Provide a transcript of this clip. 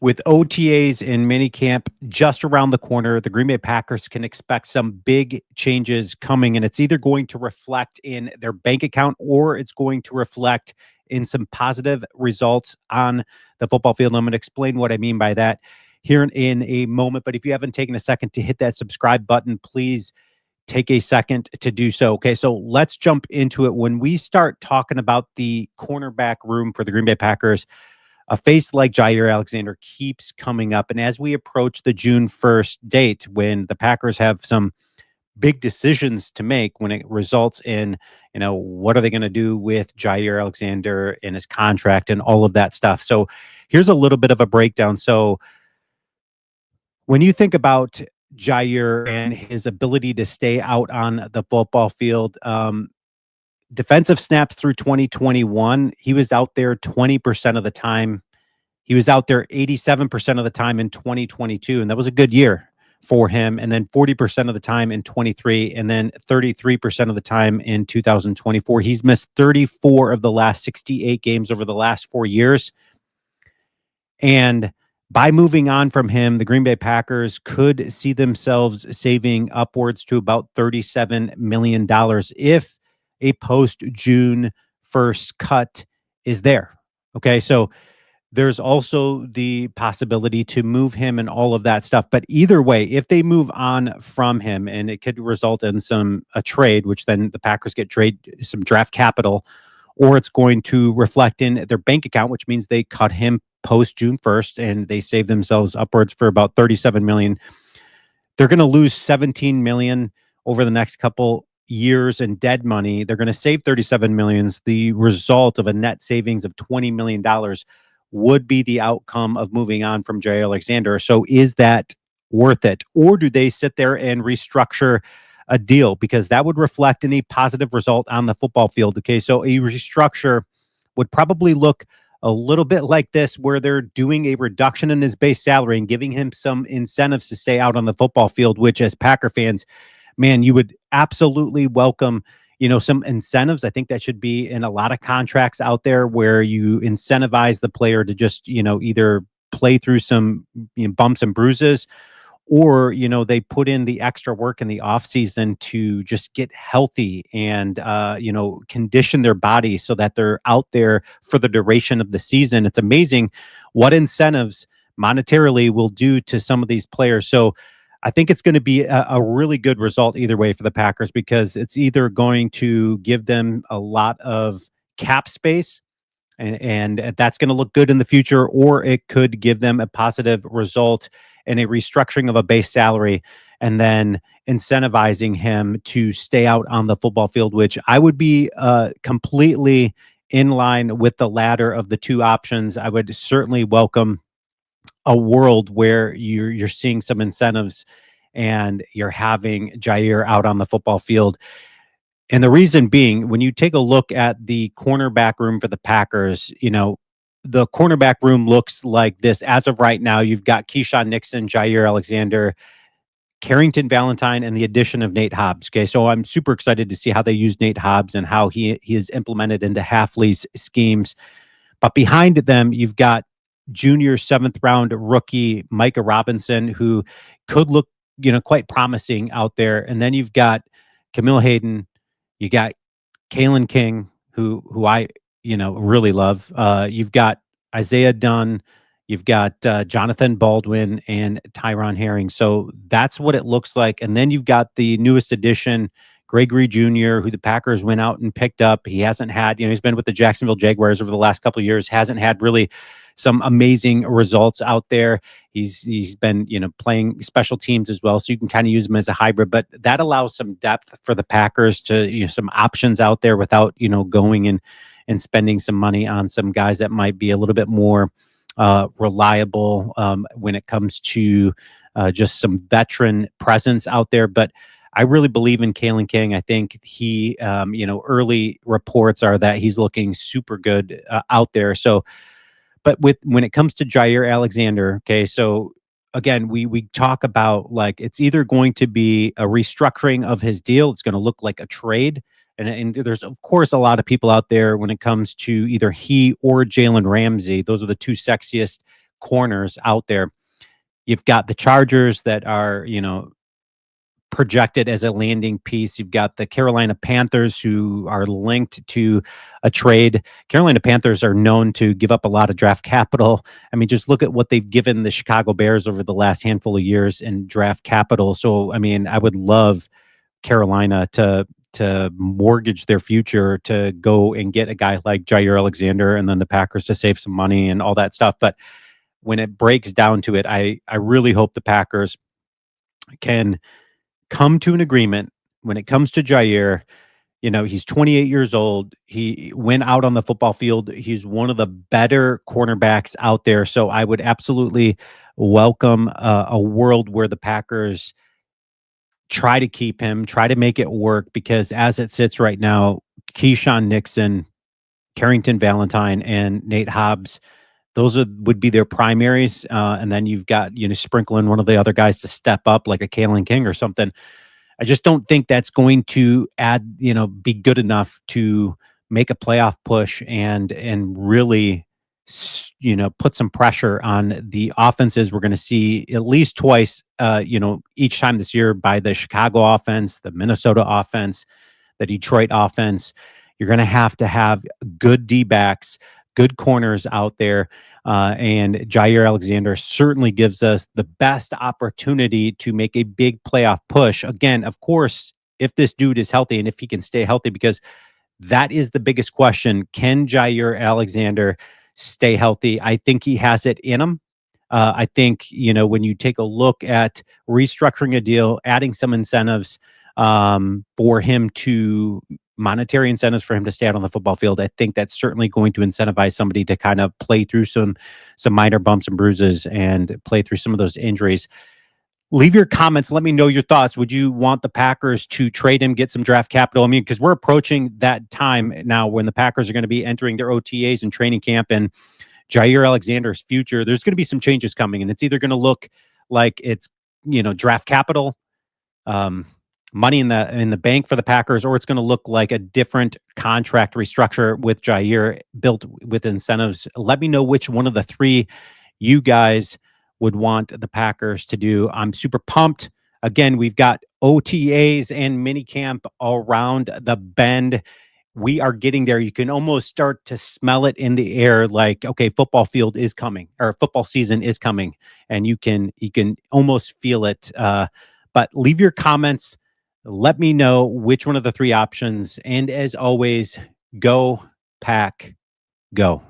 With OTAs and minicamp just around the corner, the Green Bay Packers can expect some big changes coming, and it's either going to reflect in their bank account or it's going to reflect in some positive results on the football field. I'm going to explain what I mean by that here in a moment. But if you haven't taken a second to hit that subscribe button, please take a second to do so. Okay, so let's jump into it. When we start talking about the cornerback room for the Green Bay Packers, a face like Jaire Alexander keeps coming up. And as we approach the June 1st date, when the Packers have some big decisions to make, when it results in, what are they going to do with Jaire Alexander and his contract and all of that stuff. So here's a little bit of a breakdown. So when you think about Jaire and his ability to stay out on the football field, defensive snaps through 2021, he was out there 20% of the time. He was out there 87% of the time in 2022, and that was a good year for him. And then 40% of the time in 23, and then 33% of the time in 2024. He's missed 34 of the last 68 games over the last 4 years. And by moving on from him, the Green Bay Packers could see themselves saving upwards to about $37 million if a post-June 1st cut is there. Okay, so there's also the possibility to move him and all of that stuff. But either way, if they move on from him, and it could result in a trade, which then the Packers get some draft capital, or it's going to reflect in their bank account, which means they cut him post June 1st and they save themselves upwards for about $37 million. They're going to lose $17 million over the next couple years in dead money. They're going to save $37 million. The result of a net savings of $20 million would be the outcome of moving on from Jaire Alexander. So is that worth it? Or do they sit there and restructure a deal? Because that would reflect any positive result on the football field. Okay, so a restructure would probably look a little bit like this, where they're doing a reduction in his base salary and giving him some incentives to stay out on the football field, which as Packer fans, man, you would absolutely welcome, some incentives. I think that should be in a lot of contracts out there, where you incentivize the player to just, either play through some bumps and bruises, or, they put in the extra work in the offseason to just get healthy and, condition their bodies so that they're out there for the duration of the season. It's amazing what incentives monetarily will do to some of these players. So I think it's going to be a really good result either way for the Packers, because it's either going to give them a lot of cap space, and that's going to look good in the future, or it could give them a positive result in a restructuring of a base salary and then incentivizing him to stay out on the football field, which I would be completely in line with the latter of the two options. I would certainly welcome a world where you're seeing some incentives and you're having Jaire out on the football field. And the reason being, when you take a look at the cornerback room for the Packers, the cornerback room looks like this. As of right now, you've got Keyshawn Nixon, Jaire Alexander, Carrington Valentine, and the addition of Nate Hobbs. Okay, so I'm super excited to see how they use Nate Hobbs and how he is implemented into Hafley's schemes. But behind them, you've got junior 7th round rookie Micah Robinson, who could look, quite promising out there. And then you've got Camille Hayden, you got Kalen King, who I, really love. You've got Isaiah Dunn, you've got Jonathan Baldwin and Tyron Herring. So that's what it looks like. And then you've got the newest addition, Gregory Jr., who the Packers went out and picked up. He hasn't had, he's been with the Jacksonville Jaguars over the last couple of years, hasn't had really some amazing results out there. He's been, playing special teams as well, so you can kind of use him as a hybrid. But that allows some depth for the Packers to, some options out there without, going and spending some money on some guys that might be a little bit more reliable when it comes to just some veteran presence out there. But I really believe in Kalen King. I think he, early reports are that he's looking super good out there. So, but when it comes to Jaire Alexander, okay, so again, we talk about, like, it's either going to be a restructuring of his deal, it's going to look like a trade, and there's of course a lot of people out there when it comes to either he or Jalen Ramsey. Those are the two sexiest corners out there. You've got the Chargers that are, projected as a landing piece. You've got the Carolina Panthers who are linked to a trade. Carolina Panthers are known to give up a lot of draft capital. I mean, just look at what they've given the Chicago Bears over the last handful of years in draft capital. So, I mean, I would love Carolina to mortgage their future to go and get a guy like Jaire Alexander, and then the Packers to save some money and all that stuff. But when it breaks down to it, I really hope the Packers can come to an agreement when it comes to Jaire. He's 28 years old. He went out on the football field. He's one of the better cornerbacks out there. So I would absolutely welcome a world where the Packers try to keep him, try to make it work, because as it sits right now, Keyshawn Nixon, Carrington Valentine, and Nate Hobbs, would be their primaries. And then you've got, sprinkling one of the other guys to step up, like a Kalen King or something. I just don't think that's going to be good enough to make a playoff push and really, put some pressure on the offenses we're going to see at least twice, each time this year, by the Chicago offense, the Minnesota offense, the Detroit offense. You're going to have good D-backs, good corners out there. And Jaire Alexander certainly gives us the best opportunity to make a big playoff push. Again, of course, if this dude is healthy and if he can stay healthy, because that is the biggest question. Can Jaire Alexander stay healthy? I think he has it in him. I think, when you take a look at restructuring a deal, adding some incentives for him to monetary incentives for him to stay out on the football field, I think that's certainly going to incentivize somebody to kind of play through some minor bumps and bruises and play through some of those injuries. Leave your comments. Let me know your thoughts. Would you want the Packers to trade him, get some draft capital? I mean, because we're approaching that time now when the Packers are going to be entering their OTAs and training camp, and Jaire Alexander's future, there's going to be some changes coming, and it's either going to look like it's, draft capital, um, money in the bank for the Packers, or it's going to look like a different contract restructure with Jaire built with incentives. Let me know which one of the three you guys would want the Packers to do. I'm super pumped. Again, we've got OTAs and minicamp around the bend. We are getting there. You can almost start to smell it in the air, like, okay, football field is coming, or football season is coming, and you can almost feel it. But leave your comments. Let me know which one of the three options. And as always, go Pack, go.